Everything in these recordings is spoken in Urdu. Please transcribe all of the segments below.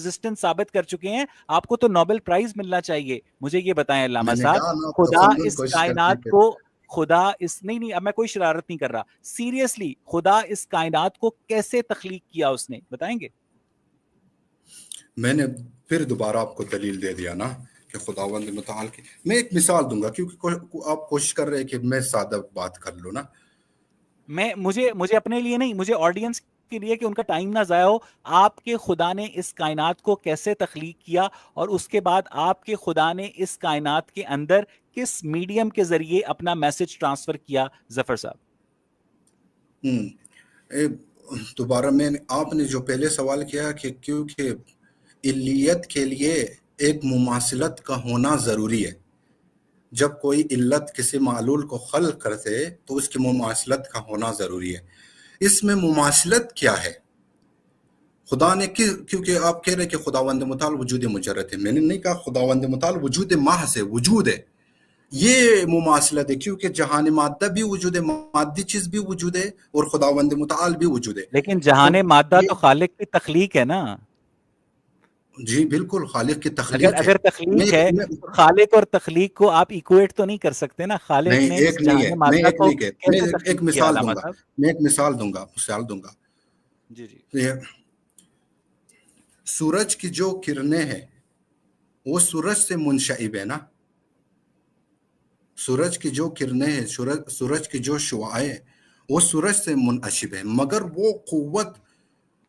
ایگزسٹنس ثابت کر چکے ہیں, آپ کو تو نوبل پرائز ملنا چاہیے. مجھے یہ بتائیں علامہ میں نے صاحب, کہا نا خدا تخمن اس کوشش کرتے ہیں کائنات کو, خدا اس, نہیں اب میں کوئی شرارت نہیں کر رہا, سیریسلی خدا اس کائنات کو کیسے تخلیق کیا اس نے, بتائیں گے؟ میں نے پھر دوبارہ آپ کو دلیل دے دیا نا کہ خداوند متعال کی. میں ایک مثال دوں گا کیونکہ آپ کوشش کر رہے ہیں کہ میں سادہ بات کر لوں نا. مجھے اپنے لیے نہیں, مجھے آڈینس کے لیے کہ ان کا ٹائم نہ ضائع ہو. آپ کے خدا نے اس کائنات کو کیسے تخلیق کیا, اور اس کے بعد آپ کے خدا نے اس کائنات کے اندر کس میڈیم کے ذریعے اپنا میسج ٹرانسفر کیا؟ ظفر صاحب دوبارہ آپ نے جو پہلے سوال کیا کہ کیونکہ علیت کے لیے ایک مماثلت کا ہونا ضروری ہے. جب کوئی علت کسی معلول کو خلق کرتے تو اس کی مماثلت کا ہونا ضروری ہے. اس میں مماثلت کیا ہے؟ خدا نے کیونکہ آپ کہہ رہے کہ خداوند متعال وجود مجرد ہے. میں نے نہیں کہا خداوند متعال وجود محض ہے, وجود ہے. یہ مماثلت ہے کیونکہ جہان مادہ بھی وجود ہے, مادی چیز بھی وجود ہے, اور خداوند متعال بھی وجود ہے. لیکن جہان مادہ تو خالق کی تخلیق ہے نا. جی بالکل, خالق کی تخلیق ہے. اگر تخلیق ہے تو خالق اور تخلیق کو آپ ایکویٹ تو نہیں کر سکتے نا. خالق نہیں, نے ایک اس نہیں ہے, جہان میں مادہ ایک کو نہیں کہ میں کیسے ایک تخلیق کیا مثال علامہ دوں گا, صاحب؟ میں ایک مثال دوں گا. جی جی. سورج کی جو کرنیں ہیں وہ سورج سے منشعب ہے نا. سورج کی جو کرنیں ہیں, سورج کی جو شعاعیں وہ سورج سے منشعب ہے, مگر وہ قوت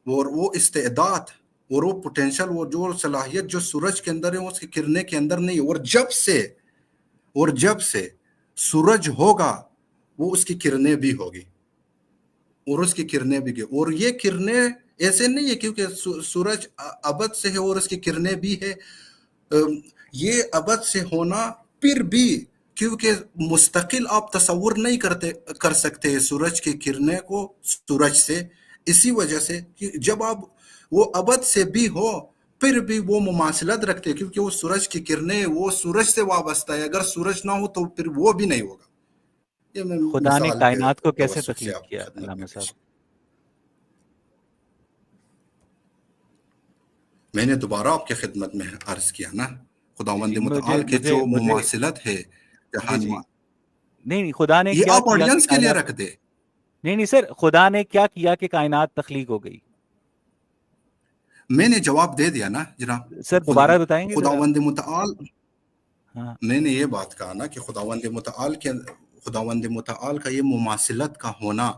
اور وہ استعداد اور وہ پوٹینشل, وہ جو صلاحیت جو سورج کے اندر ہے اس کی کرنے کے اندر نہیں ہے. اور جب سے سورج ہوگا وہ اس کی کرنیں بھی ہوگی, اور اس کی کرنیں بھی گی. اور یہ کرنیں ایسے نہیں ہے کیونکہ سورج ابد سے ہے اور اس کی کرنیں بھی ہے. یہ ابد سے ہونا پھر بھی کیونکہ مستقل آپ تصور نہیں کر سکتے سورج کی کرنیں کو سورج سے, اسی وجہ سے کہ جب آپ وہ ابد سے بھی ہو پھر بھی وہ مماثلت رکھتے کیونکہ وہ سورج کی کرنیں وہ سورج سے وابستہ ہے. اگر سورج نہ ہو تو پھر وہ بھی نہیں ہوگا. یہ میں خدا نے مثال کے کائنات کو کیسے توسط سے تخلیق آپ کی کیا خدمت علامہ میں صاحب؟ پیش. میں نے دوبارہ آپ کی خدمت میں عرض کیا نا, خداوند متعال کے جو مماثلت ہے جہان ما, نہیں خدا نے یہ کیا آپ کیا کہ آڈینس کے لیے رکھ دے. نہیں سر, خدا نے کیا کیا کہ کائنات تخلیق ہو گئی؟ میں نے جواب دے دیا نا جناب. سر دوبارہ بتائیں گے ذرا. خداوند متعال, ہاں میں نے یہ بات کہا نا کہ خداوند متعال کا یہ مماثلت کا ہونا,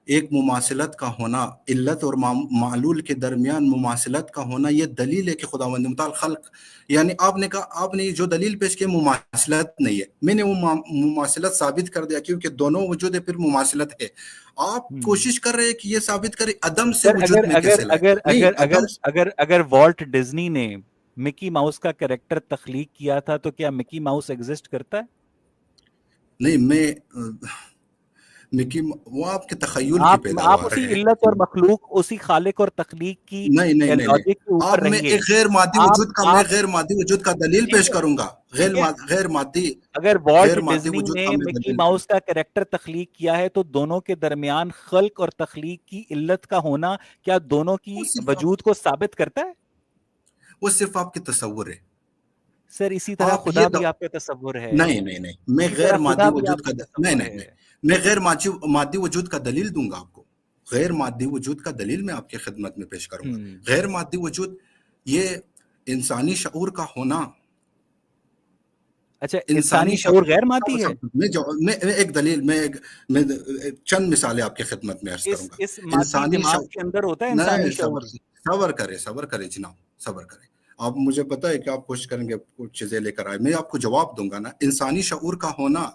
ایک مماثلت کا ہونا, علت اور معلول کے درمیان مماثلت کا ہونا, یہ دلیل ہے کہ خداوند متعال خلق, یعنی آپ نے کہا, آپ نے جو دلیل پیش کی مماثلت نہیں ہے, میں نے وہ مماثلت ثابت کر دیا کیونکہ دونوں وجود ہے پھر مماثلت ہے. آپ کوشش کر رہے ہیں کہ یہ ثابت کریں عدم سے وجود میں کیسے لائے. اگر والٹ ڈزنی نے مکی ماؤس کا کریکٹر تخلیق کیا تھا تو کیا مکی ماؤس ایگزسٹ کرتا ہے؟ نہیں, وہ آپ کے تخیل کی آپ پیداوار اسی ہے. علت اور مخلوق, اسی خالق اور تخلیق کی نہیں, لاجک کے اوپر آپ میں رہیے. ایک غیر مادی وجود کا, میں غیر مادی وجود کا دلیل پیش کروں گا. غیر مادی, اگر والٹ غیر مادی ڈزنی وجود نے کا میں مکی دلیل ماؤس کا کریکٹر تخلیق کیا ہے تو دونوں کے درمیان خلق اور تخلیق کی علت کا ہونا کیا دونوں کی وجود کو ثابت کرتا ہے؟ وہ صرف آپ کے تصور ہے. سر اسی طرح آپ خدا بھی آپ کا تصور ہے. نہیں, میں اسی غیر طرح مادی خدا بھی وجود آپ کا کا تصور ہے. میں غیر مادی وجود کا دلیل دوں گا آپ کو. غیر مادی وجود کا دلیل میں آپ کی خدمت میں پیش کروں گا. غیر مادی وجود یہ انسانی شعور کا ہونا. اچھا, انسانی شعور غیر مادی ہے؟ میں ایک دلیل, میں چند مثالیں آپ کی خدمت میں عرض کروں گا. اس مادی دماغ کے اندر ہوتا ہے انسانی شعور. صبر کرے جناب, صبر کرے. آپ مجھے پتا ہے کہ آپ کوشش کریں گے کچھ چیزیں لے کر آئے, میں آپ کو جواب دوں گا نا. انسانی شعور کا ہونا,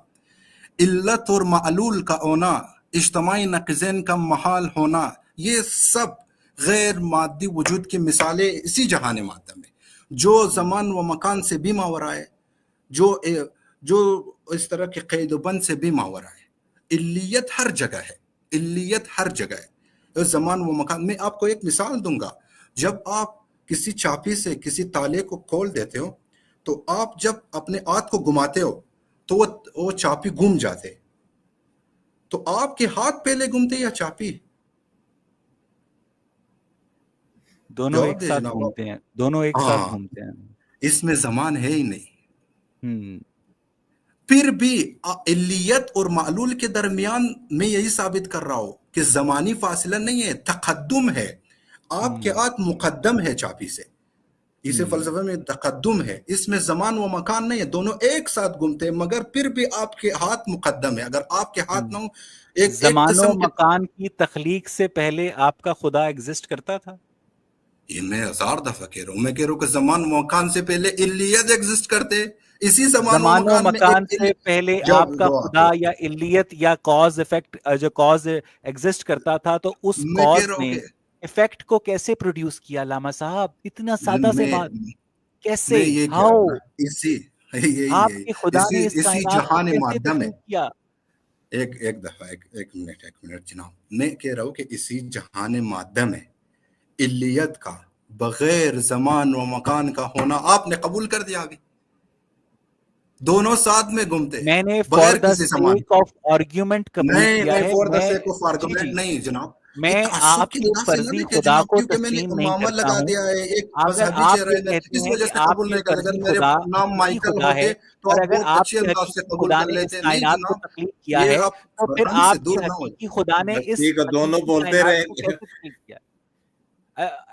علت اور معلول کا ہونا, اجتماعی نقیضین کا محال ہونا, یہ سب غیر مادی وجود کی مثالیں اسی جہان مادہ میں جو زمان و مکان سے بھی ماورا ہے, جو اس طرح کے قید و بند سے بھی ماورا ہے. علیت ہر جگہ ہے, علیت ہر جگہ ہے, زمان و مکان. میں آپ کو ایک مثال دوں گا. جب آپ کسی چاپی سے کسی تالے کو کھول دیتے ہو تو آپ جب اپنے ہاتھ کو گھماتے ہو تو وہ چاپی گم جاتے, تو آپ کے ہاتھ پہلے گھومتے یا چاپی؟ دونوں جواب ایک دے ساتھ جناب. گھومتے ہیں، دونوں ایک ساتھ ہاں گھومتے ہیں. اس میں زمان ہے ہی نہیں. ہم، پھر بھی علیت اور معلول کے درمیان میں یہی ثابت کر رہا ہوں کہ زمانی فاصلہ نہیں ہے، تقدم ہے. آپ کے ہم، ہاتھ مقدم ہے چابی سے. اسے ہم. فلسفے میں تقدم ہے، اس میں زمان و مکان نہیں ہے، دونوں ایک ساتھ گھومتے ہیں، مگر پھر بھی آپ کے ہاتھ مقدم ہے. اگر آپ کے ہاتھ نہ ہو، ایک زمان و قسم کے، مکان کی تخلیق سے پہلے آپ کا خدا ایگزسٹ کرتا تھا؟ یہ میں 1000 دفعہ کہہ رہا ہوں. میں کہہ رہا ہوں کہ زمان و مکان سے پہلے علیت ایگزسٹ کرتے. اسی زمان و زمان و مکان میں مکان سے پہلے آپ کا خدا یا جواب علیت یا کاز افیکٹ، جو کاز ایگزسٹ کرتا تھا، تو اس میں کہہ کاز رہا ہوں نے کہ افیکٹ کو کیسے پروڈیوس کیا؟ علامہ صاحب اتنا سادہ سے میں بات، کیسے؟ میں یہ کہہ رہا ہوں ہاؤ؟ نا، یہی آپ ہے. کے خدا نے اس اسی کائنات کو جہان کیسے مادہ میں، تخلیق کیا؟ ایک دفعہ، ایک منٹ جناب. میں کہہ رہا ہوں کہ اسی جہان مادہ میں علیت کا بغیر زمان و مکان کا ہونا آپ نے قبول کر دیا. ابھی دونوں ساتھ میں گھومتے میں نے فار بغیر دا کسی زمان. سیک آف آرگیومنٹ قبول نہیں کیا نہیں، ہے. فور دا میں سیک آف جی آرگومنٹ جی، نہیں جناب. یہ میں تعصب آپ کی کے نگاہ سے نہ فرضی دیکھیں خدا جناب، کو کیونکہ میں نے تسلیم نہیں امامہ کرتا لگا ہوں. دیا ہے ایک اگر مذہبی آپ یہ چہرے نے، کہتے اس ہیں وجہ کہ سے آپ قبول کے نہیں کرتے. فرضی اگر میرے خدا نام حقیقی مائیکل خدا ہے، ہوتے تو اور آپ اگر بہت آپ اچھے کے انداز سے حقیقی قبول خدا کر نے اس لیتے. نہیں کائنات کو جناب، تخلیق کیا یہ ہے، آپ تو پھر فرہنگ سے آپ کے دور نہ ہو حقیقی جائیں. خدا نے اس ٹھیک ہے، دونوں حقیقی بولتے کائنات رہے. کو کیسے تخلیق کیا؟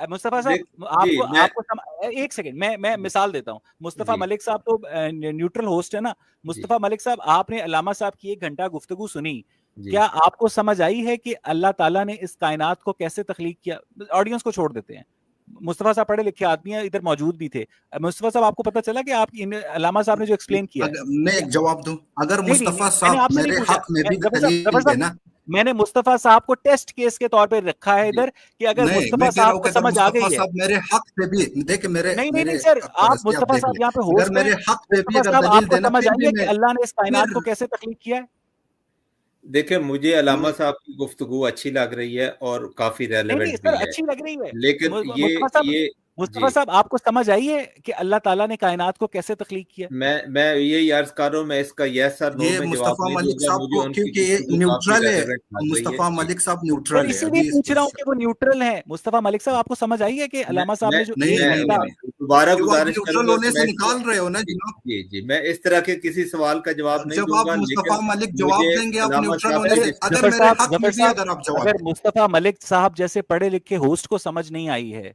مصطفیٰ دیکھ صاحب، آپ جی کو میں ایک سیکنڈ، میں مثال دیتا ہوں. مصطفیٰ جی ملک صاحب تو نیوٹرل ہوسٹ ہے نا. جی مصطفیٰ ملک صاحب، آپ نے علامہ صاحب کی 1 گھنٹہ گفتگو سنی، جی کیا آپ کو سمجھ آئی ہے کہ اللہ تعالیٰ نے اس کائنات کو کیسے تخلیق کیا؟ آڈینس کو چھوڑ دیتے ہیں. مصطفیٰ صاحب پڑھے لکھے آدمی ہیں، ادھر موجود بھی تھے. مصطفیٰ صاحب، آپ کو پتا چلا کہ آپ علامہ صاحب نے جو ایکسپلین کیا ہے؟ میں ایک جواب دوں. اگر نہیں نہیں، مصطفیٰ میں نے صاحب آپ سے نہیں میرے پوچھا. حق میں بھی ظفر دلیل صاحب، دینا. میں نے مصطفیٰ صاحب کو ٹیسٹ کیس کے طور پہ رکھا ہے جی ادھر، کہ اگر نہیں، میں مصطفیٰ کہہ رہا صاحب ہوں کو کہ اگر سمجھ آ مصطفیٰ گئی ہے. صاحب میرے حق پہ بھی دیکھیں، نہیں نہیں میرے نہیں سر، آپ پرستی آپ مصطفیٰ دیکھ صاحب لیں. یہاں پہ اگر ہوسٹ ہیں. میرے حق پہ بھی مصطفیٰ اگر صاحب، آپ دلیل کو دینا، سمجھ پھر آئی بھی ہے کہ میں اللہ نے اس کائنات پھر کو کیسے تخلیق کیا ہے؟ دیکھیں، مجھے علامہ صاحب کی گفتگو اچھی لگ رہی ہے اور کافی نہیں نہیں ریلیونٹ سر، بھی ہے، اچھی لگ رہی ہے. لیکن مصطفیٰ صاحب، یہ مصطفیٰ جی صاحب، آپ کو سمجھ آئی ہے کہ اللہ تعالیٰ نے کائنات کو کیسے تخلیق کیا؟ میں یہی عرض کر رہا ہوں. میں اس کا یس سر نو یہ میں جواب مصطفیٰ نہیں دوں ملک گا. صاحب مجھے کو، ان کی کیونکہ یہ گفتگو کافی نیوٹرل ہے. ریلیونٹ لگ رہی ہے. مصطفیٰ جی ملک صاحب سر نیوٹرل ہے. اسی لیے ابھی پوچھ رہا ہوں کہ وہ نیوٹرل ہیں. مصطفیٰ ملک صاحب، آپ کو سمجھ آئی ہے کہ میں علامہ صاحب میں نے جو نہیں 1 گھنٹہ نہیں نہیں، دوبارہ جو آپ گزارش کروں نیوٹرل گا ہونے کہ سے میں نکال رہے ہو نا جی جناب. جی میں اس طرح کے کسی سوال کا جواب نہیں جب دوں آپ گا، لیکن مصطفیٰ ملک مجھے جواب دیں گے آپ علامہ نیوٹرل صاحب ہونے کی ارے سے، اگر ظفر میرے صاحب، حق میں بھی اگر آپ جواب اگر دیں. مصطفیٰ ملک صاحب جیسے پڑھے لکھے ہوسٹ کو سمجھ نہیں آئی ہے،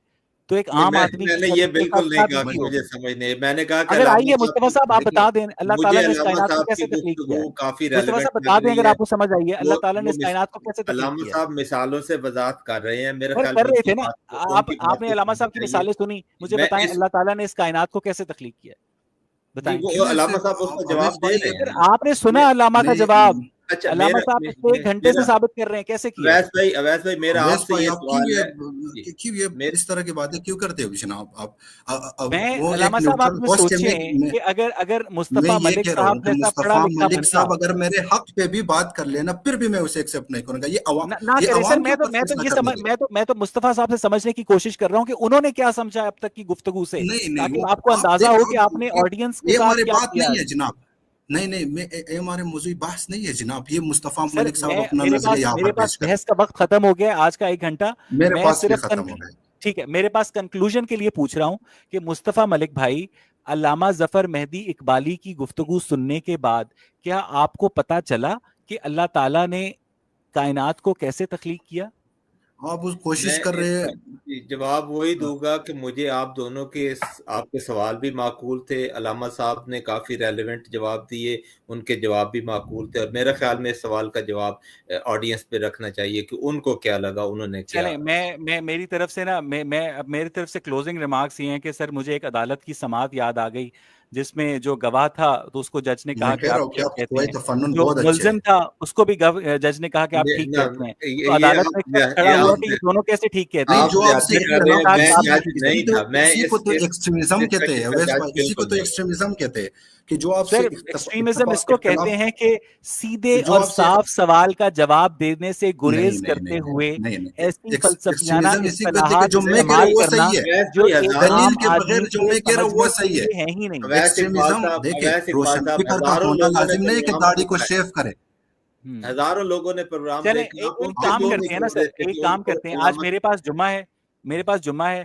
تو ایک نہیں، عام آدمی میں کی نے یہ شرط کے بالکل ساتھ نہیں کیا کہا کہ دھمکی مجھے ہوگی؟ سمجھ نہیں. میں نے کہا کہ اگر علامہ آئی ہے صاحب مصطفیٰ صاحب، آپ دیکھیں، بتا دیں اللہ مجھے تعالیٰ نے اس علامہ کائنات کو صاحب کیسے کی تخلیق کیا گفتگو ہے. کافی مصطفیٰ ریلیونٹ صاحب لگ بتا دیں، رہی اگر ہے. آپ کو سمجھ آئی ہے اللہ تعالیٰ نے اس کائنات کو کیسے تخلیق علامہ کیا ہے. صاحب مثالوں سے وضاحت کر رہے ہیں. میرے اور خیال کر میں رہے ان تھے کی نا. ان کی آپ بات نے کو علامہ سننا صاحب کی چاہیے. مثالیں سنی، مجھے میں بتائیں اس اللہ تعالیٰ نے اس کائنات کو کیسے تخلیق کیا ہے؟ جی بتائیں. وہ علامہ صاحب اس کا اویس جواب دے بھائی، رہے پھر ہیں نا. آپ نے میں سنا علامہ کا میں جواب؟ اچھا علامہ صاحب پچھلے 1 گھنٹے سے ثابت کر رہے ہیں کیسے کیا ہے. اویس بھائی میرا آپ اویس سے بھائی، یہ آپ کیوں سوال ہے. جی کیوں یہ اس طرح کی باتیں کیوں کرتے ہو جناب؟ میں وہ علامہ ایک صاحب، آپ نیوٹرل یہ ہوسٹ ہے. سوچیں کہ اگر میں مصطفیٰ یہ ملک کہہ رہا ہوں صاحب کہ جیسا پڑھا مصطفیٰ لکھا ملک بندہ صاحب اگر میرے حق پہ بھی بات کر لینا، پھر بھی میں اسے ایکسیپٹ نہیں کروں گا. نہ یہ کرے سر. عوام کے میں تو اوپر میں تو فیصلہ یہ کرنے سمجھ دیں. میں تو مصطفیٰ صاحب سے سمجھنے کی کوشش کر رہا ہوں کہ انہوں نے کیا سمجھا اب تک کی گفتگو سے، نہیں نہیں، وہ تاکہ آپ کو آپ اندازہ دیکھ، ہو کہ آپ نے آڈینس کے یہ ساتھ ہماری کیا بات کیا. نہیں ہے جناب. نہیں نہیں، یہ ہمارے موضوعی بحث نہیں ہے جناب. یہ مصطفیٰ سر ملک صاحب اپنا نظریہ یہاں میرے پر پاس پیش کریں. بحث کا وقت ختم ہو گیا آج کا 1 گھنٹہ. میرے میں پاس بھی صرف ختم ہو گئے. ٹھیک ہے، میرے پاس کنکلوژن کے لیے پوچھ رہا ہوں کہ مصطفیٰ ملک بھائی، علامہ ظفر مہدی اقبالی کی گفتگو سننے کے بعد کیا آپ کو پتا چلا کہ اللہ تعالیٰ نے کائنات کو کیسے تخلیق کیا؟ آپ اس کوشش میں کر اس رہے کا ہیں. جواب وہی دوں گا کہ مجھے آپ دونوں کے آپ کے سوال بھی معقول تھے. علامہ صاحب نے کافی ریلیونٹ جواب دیے، ان کے جواب بھی معقول تھے. اور میرا خیال میں اس سوال کا جواب آڈینس پہ رکھنا چاہیے کہ ان کو کیا لگا، انہوں نے کیا. چلیں، میں میری طرف سے نا میری طرف سے کلوزنگ ریمارکس یہ ہیں کہ سر مجھے ایک عدالت کی سماعت یاد آ گئی جس میں جو گواہ تھا تو اس کو جج نے میں کہا کہ کہہ رہا آپ ہوں کہ ٹھیک آپ کہتے کوئی ہیں، تفنن جو بہت اچھے ملزم ہیں. تھا اس کو بھی جج نے کہا کہ آپ ٹھیک کہتے ہیں. تو عدالت میں شخص کھڑا ہوا کہ یہ دونوں کیسے ٹھیک کہتے نہیں، ہیں. آپ جو آپ سے زیادتی کر جج رہے نے ہیں. کہا میں کہ آپ جج نہیں تھا. میں اسی کو تو اس ایکسٹریمزم کہتے ہیں. کا اویس جج بھائی، اسی کو بالکل تو نہیں. ایکسٹریمزم کہتے ہیں کہ جو آپ سے سر ایکسٹریمزم اس کو کہتے ہیں کہ سیدھے جو اور آپ سے صاف سوال کا جواب دینے سے نہیں گریز نہیں کرتے نہیں ہوئے نہیں نہیں، ایسی فلسفیانہ ایکسٹریمزم اسی کو کہتے ہیں کہ اصطلاحات جو میں کہہ رہا استعمال ہوں وہ کرنا صحیح ہے. اویس جو بھائی ایک دلیل عام کے آدمی بغیر جو کے میں کہہ رہا ہوں وہ سمجھنے کے صحیح ہے. لیے ہے ہی نہیں. اویس اقبال ایکسٹریمزم صاحب دیکھیں، صاحب روشن فکر کا ہزاروں ہونا لوگوں نے لازم نہیں ہے کہ پروگرام داڑھی کو دیکھا ہے. شیو کرے. ہزاروں لوگوں نے پروگرام چلیں دیکھا. ایک ان کو کام کیوں نہیں کرتے ہیں نا چھوڑ سر، دیتے ایک کہ ان کام کو کرتے ہیں. آج علامت میرے پاس جمعہ ہے